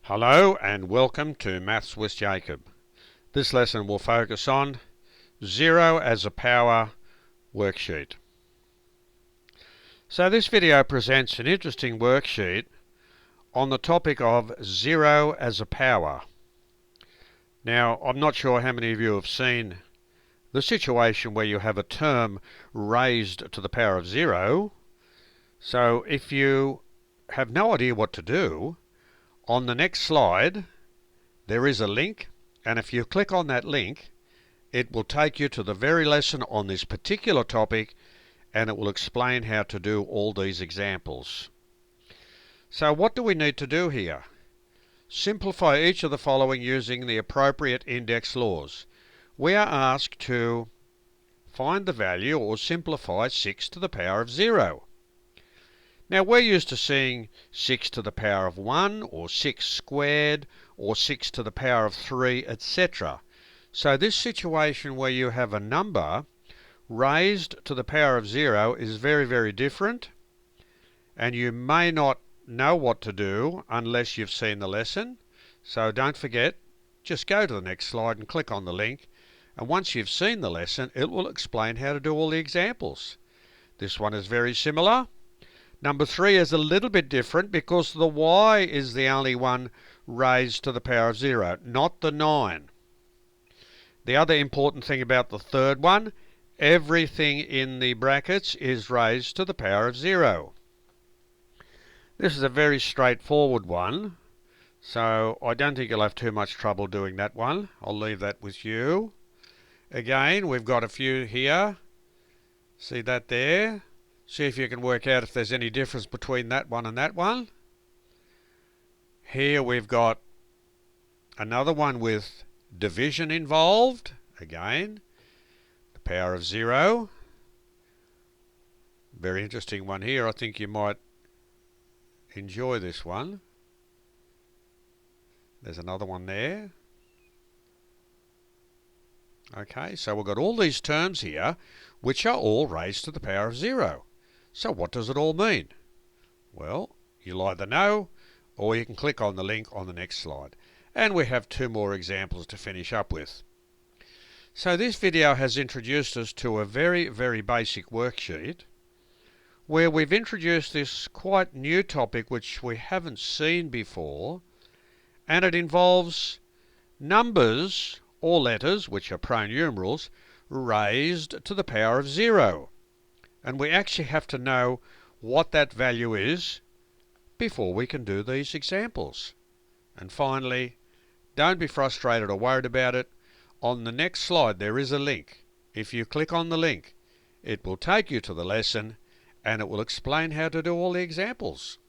Hello and welcome to Maths with Jacob. This lesson will focus on 0 as a power worksheet. So this video presents an interesting worksheet on the topic of 0 as a power. Now, I'm not sure how many of you have seen the situation where you have a term raised to the power of 0. So if you have no idea what to do, on the next slide there is a link, and if you click on that link it will take you to the very lesson on this particular topic, and it will explain how to do all these examples. So what do we need to do here? Simplify each of the following using the appropriate index laws. We are asked to find the value or simplify 6 to the power of 0. Now we're used to seeing 6 to the power of 1 or 6 squared or 6 to the power of 3, etc. So this situation where you have a number raised to the power of 0 is very, very different, and you may not know what to do unless you've seen the lesson. So don't forget, just go to the next slide and click on the link, and once you've seen the lesson it will explain how to do all the examples. This one is very similar. Number 3 is a little bit different because the y is the only one raised to the power of 0, not the 9. The other important thing about the third one, everything in the brackets is raised to the power of 0. This is a very straightforward one, so I don't think you'll have too much trouble doing that one. I'll leave that with you. Again, we've got a few here. See that there? See if you can work out if there's any difference between that one and that one. Here we've got another one with division involved. Again, the power of 0. Very interesting one here. I think you might enjoy this one. There's another one there. Okay, so we've got all these terms here which are all raised to the power of 0. So what does it all mean? Well, you'll either know or you can click on the link on the next slide. And we have 2 more examples to finish up with. So this video has introduced us to a very, very basic worksheet where we've introduced this quite new topic which we haven't seen before, and it involves numbers or letters, which are pronumerals, raised to the power of 0. And we actually have to know what that value is before we can do these examples. And finally, don't be frustrated or worried about it. On the next slide there is a link. If you click on the link, it will take you to the lesson and it will explain how to do all the examples.